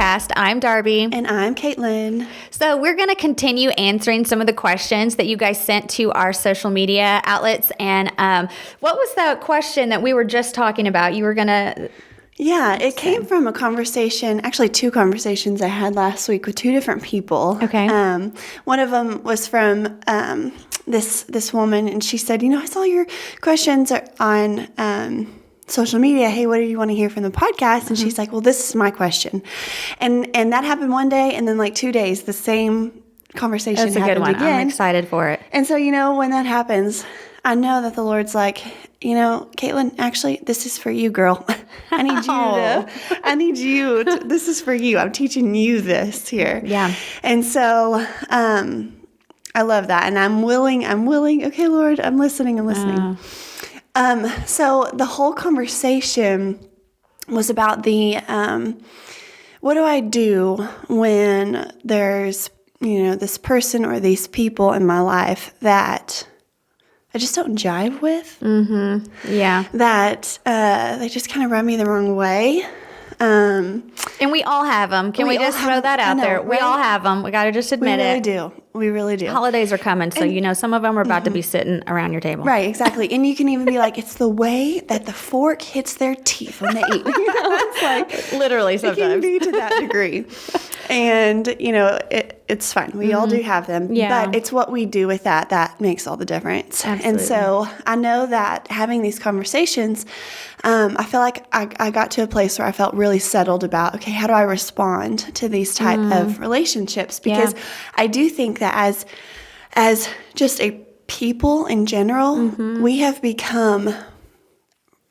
podcast. I'm Darbi. And I'm Kaitlin. So we're going to continue answering some of the questions that you guys sent to our social media outlets. And what was the question that we were just talking about? You were going to... Yeah, it came from a conversation, actually 2 conversations I had last week with 2 different people. Okay. One of them was from this woman, and she said, I saw your questions on social media. Hey, what do you want to hear from the podcast? And she's like, well, this is my question. And that happened one day, and then like 2 days, the same conversation happened again. That's a good one. I'm excited for it. And so, when that happens, I know that the Lord's like, Kaitlin, actually, this is for you, girl. I need you to, this is for you. I'm teaching you this here. Yeah. And so, I love that. And I'm willing. Okay, Lord, I'm listening. So the whole conversation was about what do I do when there's, this person or these people in my life that I just don't jive with. Mm-hmm. Yeah. That they just kind of rub me the wrong way. And we all have them. Can we just throw that out there? We all have them. We got to just admit it. We really do. Holidays are coming, so some of them are about to be sitting around your table. Right, exactly. And you can even be like, it's the way that the fork hits their teeth when they eat. It's like literally sometimes. It can be to that degree. And, it's fine. We all do have them. Yeah. But it's what we do with that makes all the difference. Absolutely. And so I know that having these conversations, I feel like I got to a place where I felt really settled about, okay, how do I respond to these type of relationships? Because I do think that as just a people in general, we have become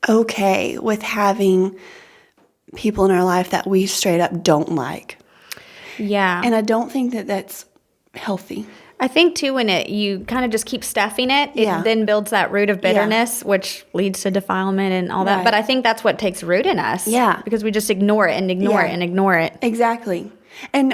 okay with having people in our life that we straight up don't like. Yeah. And I don't think that that's healthy. I think, too, when you kind of just keep stuffing it, it then builds that root of bitterness, which leads to defilement and all that. But I think that's what takes root in us. Yeah. Because we just ignore it and ignore it and ignore it. Exactly.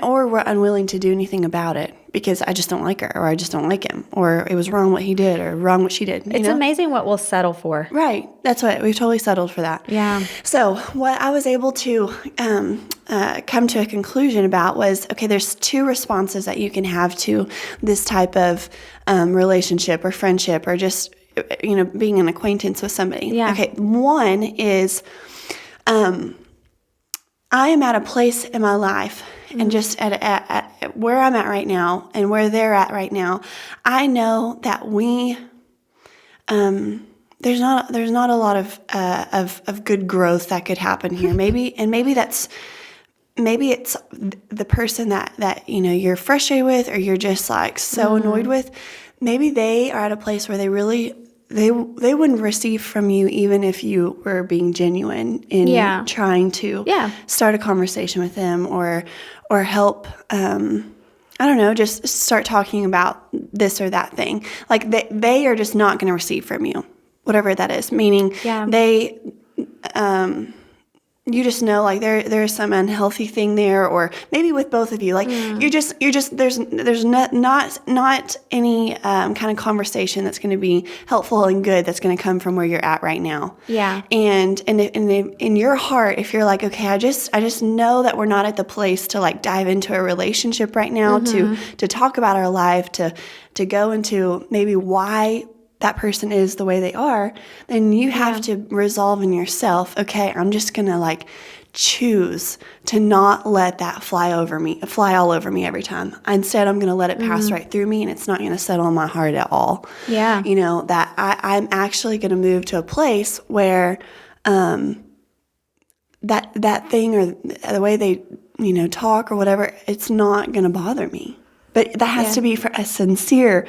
Or we're unwilling to do anything about it because I just don't like her, or I just don't like him, or it was wrong what he did, or wrong what she did. It's amazing what we'll settle for. Right. That's what we've totally settled for that. Yeah. So what I was able to come to a conclusion about was, okay, there's 2 responses that you can have to this type of relationship or friendship or just, being an acquaintance with somebody. Yeah. Okay. One is I am at a place in my life and just at where I'm at right now and where they're at right now, I know that there's not a lot of good growth that could happen here. Maybe it's the person that you're frustrated with, or you're just like so annoyed with. Maybe they are at a place where they wouldn't receive from you even if you were being genuine in trying to start a conversation with them or help, I don't know, just start talking about this or that thing. Like they are just not going to receive from you, whatever that is. Meaning they, you just know like there's some unhealthy thing there, or maybe with both of you, like you're just there's not any kind of conversation that's going to be helpful and good that's going to come from where you're at right now. Yeah. And in your heart, if you're like, okay, I just know that we're not at the place to like dive into a relationship right now, to talk about our life, to go into maybe why that person is the way they are, then you have to resolve in yourself, okay, I'm just going to like choose to not let that fly all over me every time. Instead, I'm going to let it pass right through me, and it's not going to settle in my heart at all. Yeah. That I'm actually going to move to a place where that thing or the way they, talk or whatever, it's not going to bother me. But that has to be for a sincere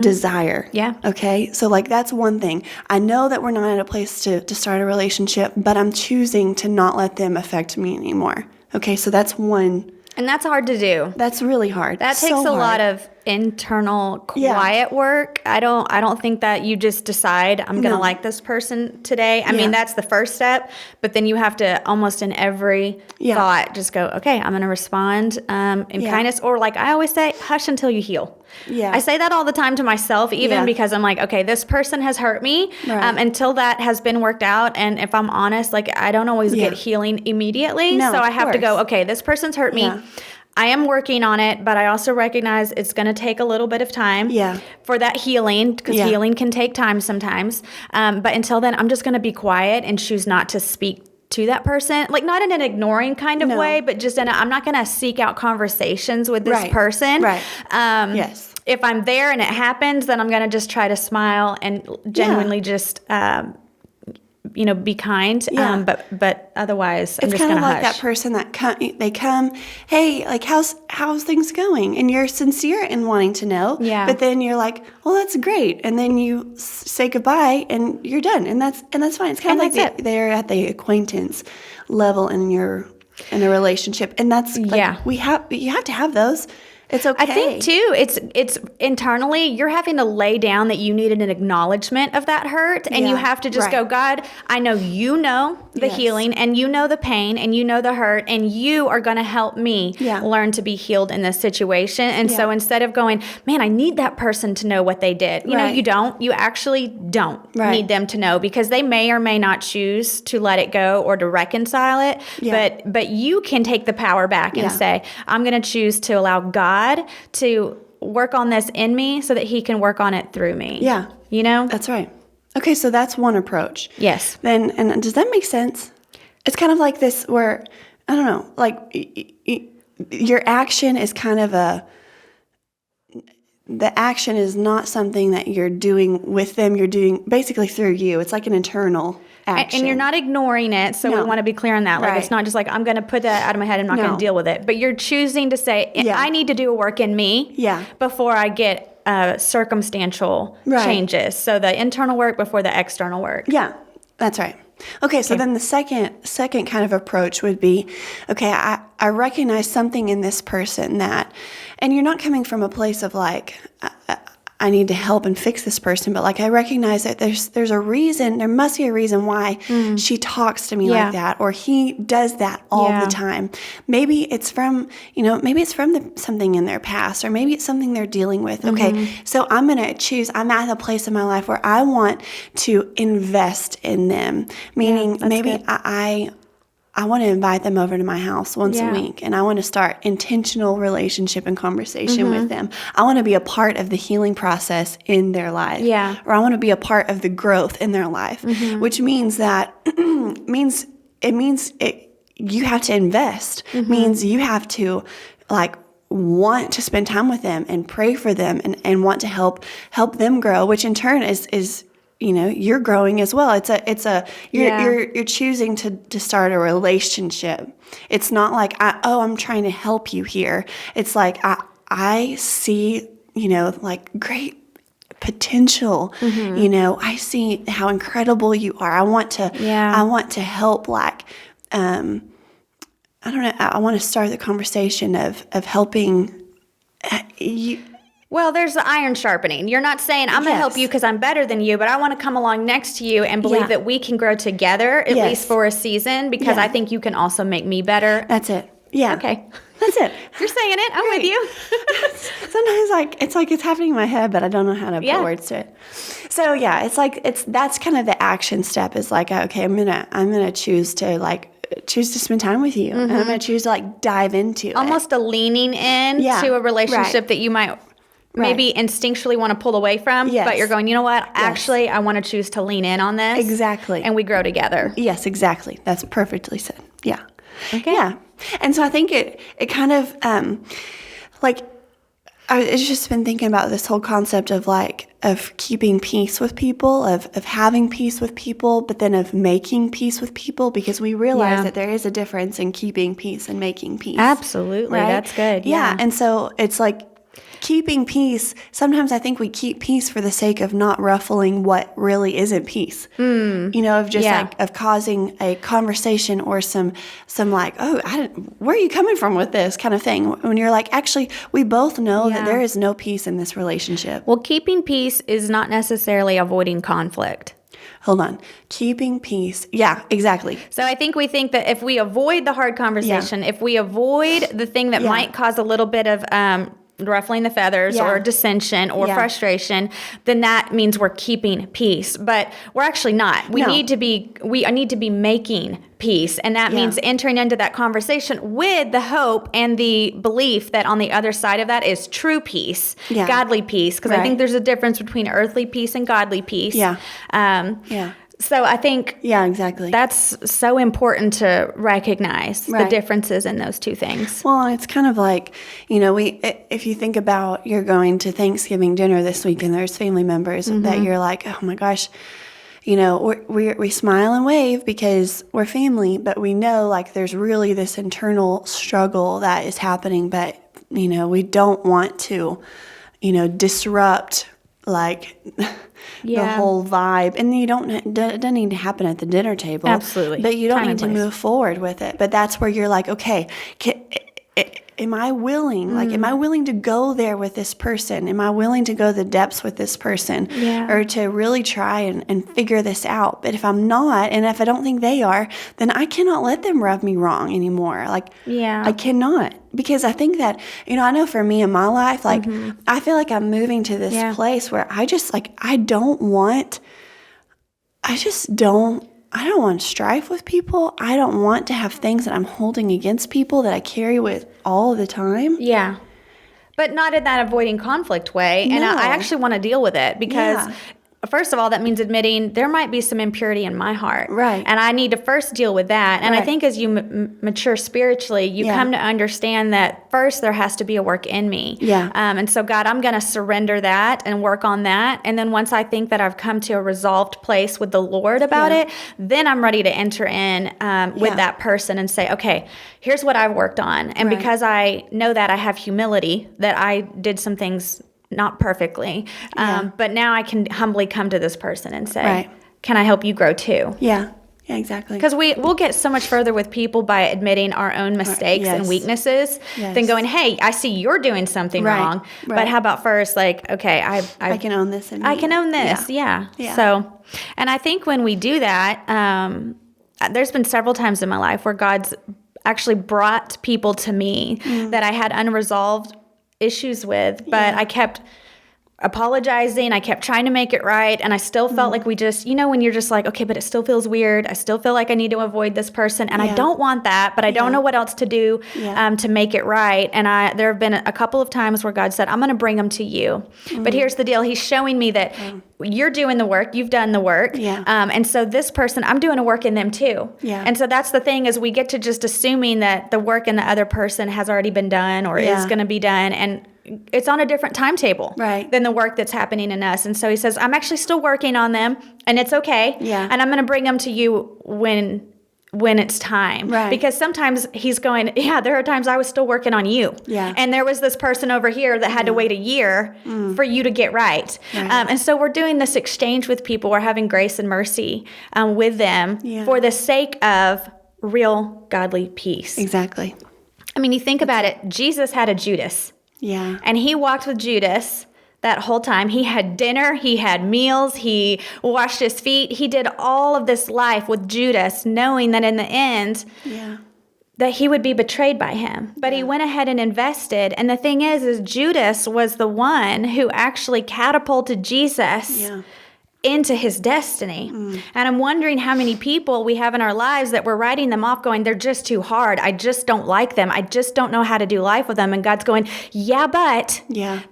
desire. Yeah. Okay. So like that's one thing. I know that we're not at a place to start a relationship, but I'm choosing to not let them affect me anymore. Okay. So that's one. And that's hard to do. That's really hard. That takes a lot of internal quiet work. I don't think that you just decide I'm going to like this person today. I mean, that's the first step, but then you have to almost in every thought just go, okay, I'm going to respond in kindness, or like I always say, hush until you heal. Yeah. I say that all the time to myself, even because I'm like, okay, this person has hurt me until that has been worked out. And if I'm honest, like I don't always get healing immediately. So I have to go, okay, this person's hurt me. I am working on it, but I also recognize it's going to take a little bit of time for that healing, because healing can take time sometimes. But until then, I'm just going to be quiet and choose not to speak to that person, like not in an ignoring kind of way, but just I'm not going to seek out conversations with this person. If I'm there and it happens, then I'm going to just try to smile and genuinely just, be kind. But otherwise, I'm just going to hush. It's kind of like that person that they come, hey, like how's things going? And you're sincere in wanting to know. Yeah. But then you're like, well, that's great. And then you say goodbye and you're done. And that's fine. It's kind of like they're at the acquaintance level in a relationship. And that's like, you have to have those. It's okay. I think too, it's internally, you're having to lay down that you needed an acknowledgement of that hurt, and you have to just go, God, I know you know the healing, and you know the pain, and you know the hurt, and you are going to help me learn to be healed in this situation. And so instead of going, man, I need that person to know what they did, you know, you actually don't need them to know, because they may or may not choose to let it go or to reconcile it. But you can take the power back and say, I'm going to choose to allow God to work on this in me so that he can work on it through me. Yeah. You know? That's right. Okay, so that's one approach. Yes. Then, and does that make sense? It's kind of like this where, I don't know, like your action is kind of the action is not something that you're doing with them. You're doing basically through you. It's like an internal action. And you're not ignoring it. So we want to be clear on that. Like it's not just like, I'm going to put that out of my head. I'm not going to deal with it. But you're choosing to say, I need to do a work in me before I get circumstantial changes. So the internal work before the external work. Yeah, that's right. Okay, so then the second kind of approach would be, okay, I recognize something in this person that, and you're not coming from a place of like, I need to help and fix this person, but like I recognize that there's a reason, there must be a reason why she talks to me like that, or he does that all the time. Maybe it's from, something in their past, or maybe it's something they're dealing with. Okay, so I'm going to choose, I'm at the place in my life where I want to invest in them, meaning maybe I want to invite them over to my house once a week, and I want to start intentional relationship and conversation with them. I want to be a part of the healing process in their life, or I want to be a part of the growth in their life, which means that you have to invest. Means you have to want to spend time with them and pray for them and want to help them grow, which in turn is you're growing as well. You're choosing to start a relationship. It's not like, I'm trying to help you here. It's like, I see, great potential. I see how incredible you are. I want to help, I don't know. I want to start the conversation of helping you. Well, there's the iron sharpening. You're not saying, I'm going to help you because I'm better than you, but I want to come along next to you and believe that we can grow together, at least for a season, because I think you can also make me better. That's it. Yeah. Okay. That's it. You're saying it. I'm with you. Sometimes it's happening in my head, but I don't know how to put words to it. So that's kind of the action step, is like, okay, I'm gonna choose to spend time with you, and I'm gonna choose to dive into almost a leaning in to a relationship that you might maybe instinctually want to pull away from, but you're going, you know what? Actually, I want to choose to lean in on this. Exactly. And we grow together. Yes, exactly. That's perfectly said. Yeah. Okay. Yeah. And so I think it kind of, I've just been thinking about this whole concept of keeping peace with people, of having peace with people, but then of making peace with people, because we realize that there is a difference in keeping peace and making peace. Absolutely. Right? That's good. Yeah. And so it's like, keeping peace, sometimes I think we keep peace for the sake of not ruffling what really isn't peace. Of just of causing a conversation or some like, oh, where are you coming from with this kind of thing? When you're like, actually, we both know that there is no peace in this relationship. Well, keeping peace is not necessarily avoiding conflict. Hold on. Keeping peace. Yeah, exactly. So I think we think that if we avoid the hard conversation, if we avoid the thing that might cause a little bit of ruffling the feathers or dissension or frustration, then that means we're keeping peace. But we're actually not. We need to be making peace. And that means entering into that conversation with the hope and the belief that on the other side of that is true peace, godly peace. Because I think there's a difference between earthly peace and godly peace. So I think exactly. That's so important to recognize the differences in those two things. Well, it's kind of like, if you think about you're going to Thanksgiving dinner this week and there's family members that you're like, oh my gosh, we smile and wave because we're family, but we know like there's really this internal struggle that is happening, but, we don't want to, disrupt like the whole vibe. And it doesn't need to happen at the dinner table. Absolutely. But you don't need to move forward with it. But that's where you're like, okay, am I willing? Like, am I willing to go there with this person? Am I willing to go the depths with this person? Or to really try and figure this out? But if I'm not, and if I don't think they are, then I cannot let them rub me wrong anymore. Like, I cannot. Because I think that, I know for me in my life, like, I feel like I'm moving to this place where I just, like, I don't want strife with people. I don't want to have things that I'm holding against people that I carry with all the time. Yeah. But not in that avoiding conflict way. No. And I actually want to deal with it because first of all, that means admitting there might be some impurity in my heart. Right. And I need to first deal with that. And I think as you mature spiritually, you come to understand that first there has to be a work in me. And so, God, I'm going to surrender that and work on that. And then once I think that I've come to a resolved place with the Lord about it, then I'm ready to enter in with that person and say, okay, here's what I've worked on. And because I know that I have humility, that I did some things not perfectly, but now I can humbly come to this person and say, can I help you grow too? Yeah, exactly. Because we'll get so much further with people by admitting our own mistakes and weaknesses than going, hey, I see you're doing something wrong, but how about first, like, okay, I can own this. I can own this, So, and I think when we do that, there's been several times in my life where God's actually brought people to me that I had unresolved issues with, but I kept apologizing. I kept trying to make it right. And I still felt like we just, when you're just like, okay, but it still feels weird. I still feel like I need to avoid this person. And I don't want that, but I don't know what else to do to make it right. And there have been a couple of times where God said, I'm going to bring them to you. But here's the deal. He's showing me that you're doing the work. You've done the work. And so this person, I'm doing a work in them too. And so that's the thing is we get to just assuming that the work in the other person has already been done or is going to be done. And it's on a different timetable than the work that's happening in us. And so he says, I'm actually still working on them and it's okay. And I'm going to bring them to you when it's time. Because sometimes he's going, there are times I was still working on you. And there was this person over here that had to wait a year for you to get right. And so we're doing this exchange with people. We're having grace and mercy with them for the sake of real godly peace. Exactly. I mean, you think about it. Jesus had a Judas. And he walked with Judas that whole time. He had dinner, he had meals, he washed his feet. He did all of this life with Judas, knowing that in the end, that he would be betrayed by him. But he went ahead and invested. And the thing is Judas was the one who actually catapulted Jesus into his destiny. And I'm wondering how many people we have in our lives that we're writing them off going, they're just too hard. I just don't like them. I just don't know how to do life with them. And God's going, but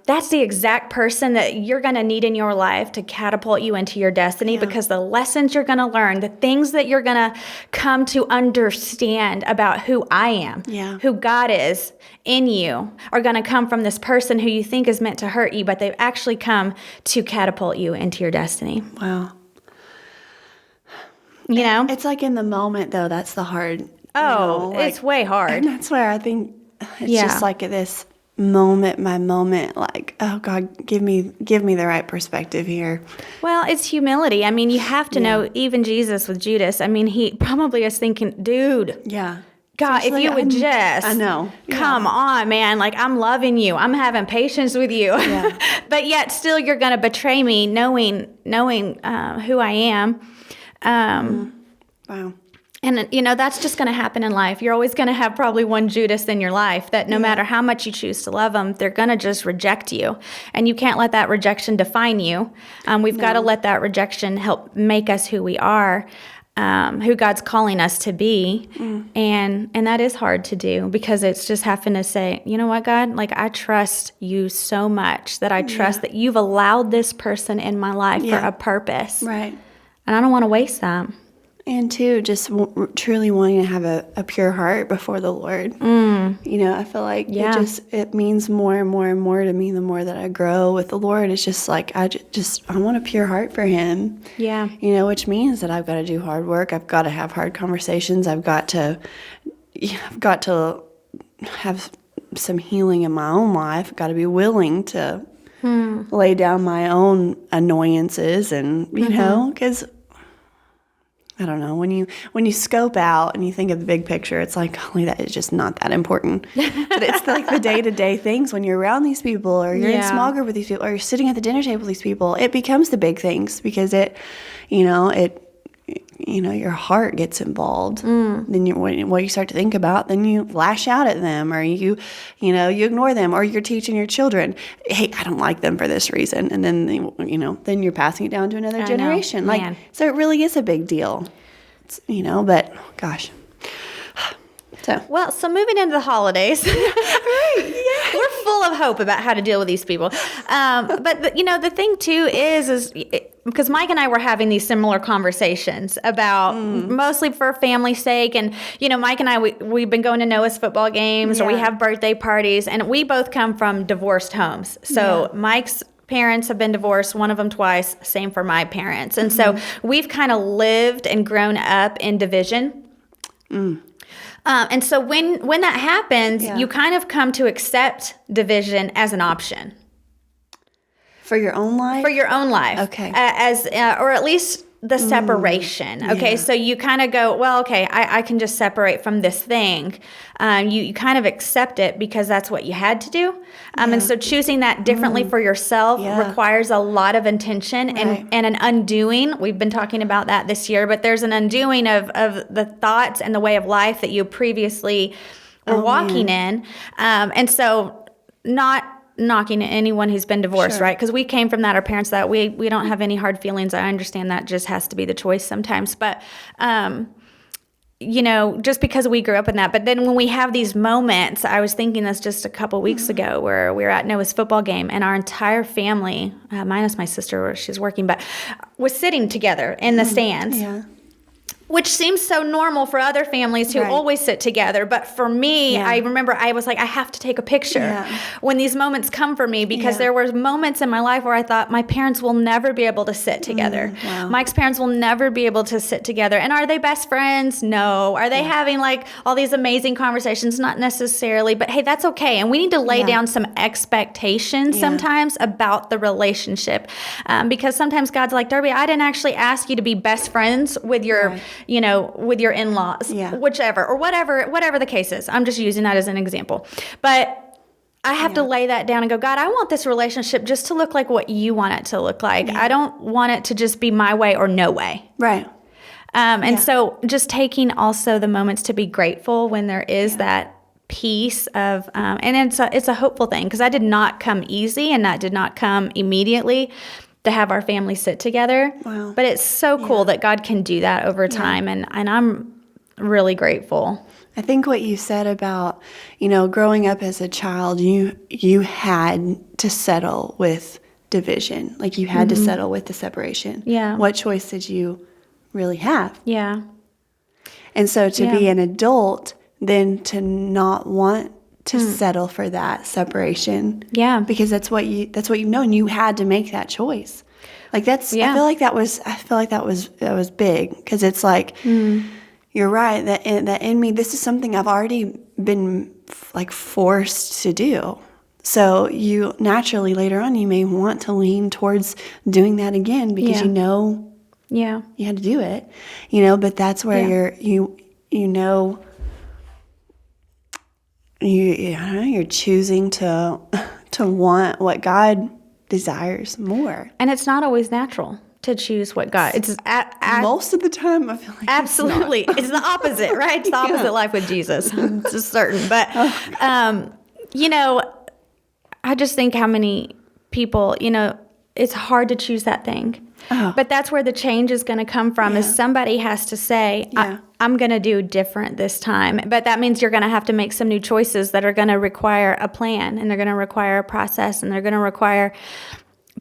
that's the exact person that you're going to need in your life to catapult you into your destiny because the lessons you're going to learn, the things that you're going to come to understand about who I am, who God is in you, are going to come from this person who you think is meant to hurt you, but they've actually come to catapult you into your destiny. Wow. It's like in the moment, though, that's the hard. It's way hard. And that's where I think it's just like this, moment by moment, like, oh God, give me the right perspective here. Well, it's humility. I mean, you have to know, even Jesus with Judas, I mean, he probably is thinking, dude. Yeah. God, Seriously, if you would just, I know. Come on, man. Like, I'm loving you. I'm having patience with you. Yeah. But yet still you're going to betray me knowing who I am. Wow. And, that's just going to happen in life. You're always going to have probably one Judas in your life that no matter how much you choose to love them, they're going to just reject you. And you can't let that rejection define you. We've got to let that rejection help make us who we are. Who God's calling us to be. And that is hard to do because it's just having to say, you know what, God, like I trust you so much that I trust that you've allowed this person in my life for a purpose. Right. And I don't want to waste that. And too, just truly wanting to have a pure heart before the Lord. I feel like it means more and more and more to me the more that I grow with the Lord. It's just like I want a pure heart for Him. Yeah. Which means that I've got to do hard work. I've got to have hard conversations. I've got to have some healing in my own life. I've got to be willing to lay down my own annoyances and because. I don't know, when you scope out and you think of the big picture, it's like, holy, that is just not that important. But it's like the day-to-day things when you're around these people or you're in small group with these people or you're sitting at the dinner table with these people, it becomes the big things because your heart gets involved. Then what you start to think about, then you lash out at them or you ignore them or you're teaching your children, hey, I don't like them for this reason. And then, then you're passing it down to another generation. So it really is a big deal, but gosh. So moving into the holidays, we're full of hope about how to deal with these people. But the thing too is because Mike and I were having these similar conversations about mostly for family's sake. And, Mike and I, we've been going to Noah's football games or we have birthday parties and we both come from divorced homes. So Mike's parents have been divorced, one of them twice, same for my parents. And so we've kind of lived and grown up in division. And so when that happens, you kind of come to accept division as an option. For your own life? For your own life. Okay. Or at least the separation. Okay, so you kind of go, well, okay, I can just separate from this thing. You kind of accept it because that's what you had to do. And so choosing that differently for yourself requires a lot of intention and an undoing. We've been talking about that this year, but there's an undoing of the thoughts and the way of life that you previously were walking in. And so not knocking at anyone who's been divorced, right? Because we came from that, our parents, that we don't have any hard feelings. I understand that just has to be the choice sometimes. But, just because we grew up in that. But then when we have these moments, I was thinking this just a couple weeks ago where we were at Noah's football game and our entire family, minus my sister where she's working, but was sitting together in the stands. Yeah. Which seems so normal for other families who always sit together. But for me, I remember I was like, I have to take a picture when these moments come for me because there were moments in my life where I thought my parents will never be able to sit together. Mike's parents will never be able to sit together. And are they best friends? No. Are they having like all these amazing conversations? Not necessarily. But hey, that's okay. And we need to lay down some expectations sometimes about the relationship. Because sometimes God's like, Darbi, I didn't actually ask you to be best friends with your with your in-laws, whichever, or whatever the case is. I'm just using that as an example. But I have to lay that down and go, God, I want this relationship just to look like what you want it to look like. I don't want it to just be my way or no way. Right. And so just taking also the moments to be grateful when there is that piece of, and it's a hopeful thing because I did not come easy and that did not come immediately to have our family sit together. Wow. But it's so cool that God can do that over time, and I'm really grateful. I think what you said about, growing up as a child, you had to settle with division. Like you had to settle with the separation. Yeah. What choice did you really have? Yeah. And so to be an adult, then to not want to settle for that separation. Yeah. Because that's what you've known. You had to make that choice. Like I feel like that was big because it's like, you're right, that in me, this is something I've already been like forced to do. So you naturally later on, you may want to lean towards doing that again because you know you had to do it, but that's where you're choosing to want what God desires more. And it's not always natural to choose what God. It's most of the time I feel like absolutely it's the opposite, right? It's the opposite life with Jesus. It's just certain. But I just think how many people, it's hard to choose that thing. Oh. But that's where the change is going to come from is somebody has to say, I'm going to do different this time. But that means you're going to have to make some new choices that are going to require a plan, and they're going to require a process, and they're going to require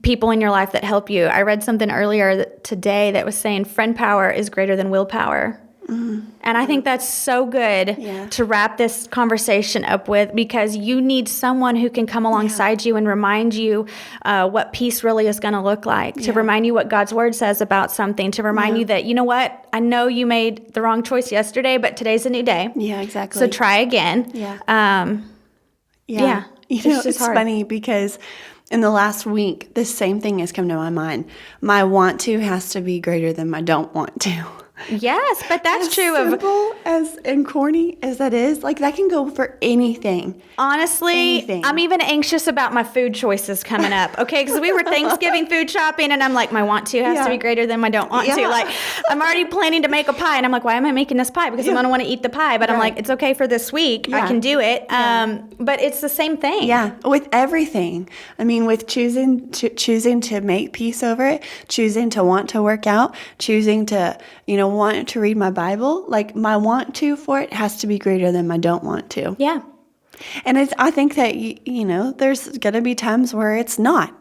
people in your life that help you. I read something earlier today that was saying friend power is greater than willpower. Mm-hmm. And I think that's so good to wrap this conversation up with, because you need someone who can come alongside you and remind you what peace really is going to look like, to remind you what God's word says about something, to remind you that, you know what, I know you made the wrong choice yesterday, but today's a new day. Yeah, exactly. So try again. It's funny because in the last week, the same thing has come to my mind. My want to has to be greater than my don't want to. Yes, but that's as true simple and corny as that is, like that can go for anything. Honestly, I'm even anxious about my food choices coming up. Okay, because we were Thanksgiving food shopping, and I'm like, my want to has to be greater than my don't want to. Like, I'm already planning to make a pie, and I'm like, why am I making this pie? Because I'm gonna want to eat the pie. But I'm like, it's okay for this week. I can do it. But it's the same thing. Yeah, with everything. I mean, with choosing to make peace over it, choosing to want to work out, choosing to want to read my Bible, like my want to for it has to be greater than my don't want to. Yeah. And I think that, there's going to be times where it's not,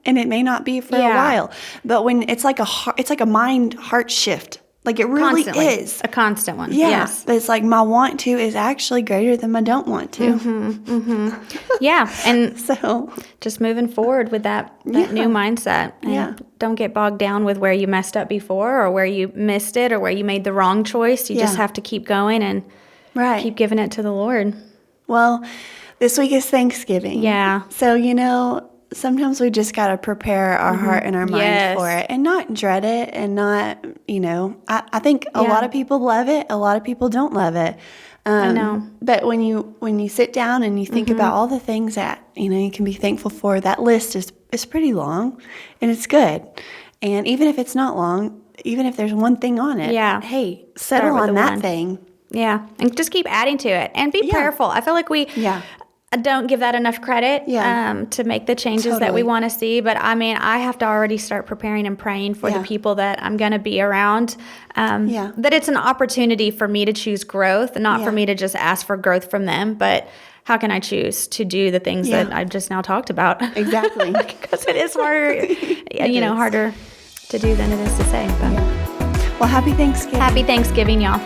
and it may not be for a while, but when it's like a mind heart shift, like it really is a constant one. Yeah. Yes. But it's like my want to is actually greater than my don't want to. Mm-hmm, mm-hmm. Yeah. And so just moving forward with that new mindset. And don't get bogged down with where you messed up before, or where you missed it, or where you made the wrong choice. You just have to keep going and keep giving it to the Lord. Well, this week is Thanksgiving. Yeah. So, sometimes we just got to prepare our heart and our mind for it, and not dread it, and not, I think a lot of people love it. A lot of people don't love it. I know. But when you sit down and you think about all the things that, you can be thankful for, that list is pretty long, and it's good. And even if it's not long, even if there's one thing on it, hey, settle on that thing. Yeah. And just keep adding to it, and be prayerful. I feel like we don't give that enough credit to make the changes that we want to see. But I mean, I have to already start preparing and praying for the people that I'm going to be around. That it's an opportunity for me to choose growth, not for me to just ask for growth from them, but how can I choose to do the things that I've just now talked about? Exactly. Because it is harder, harder to do than it is to say. But. Well, happy Thanksgiving. Happy Thanksgiving, y'all.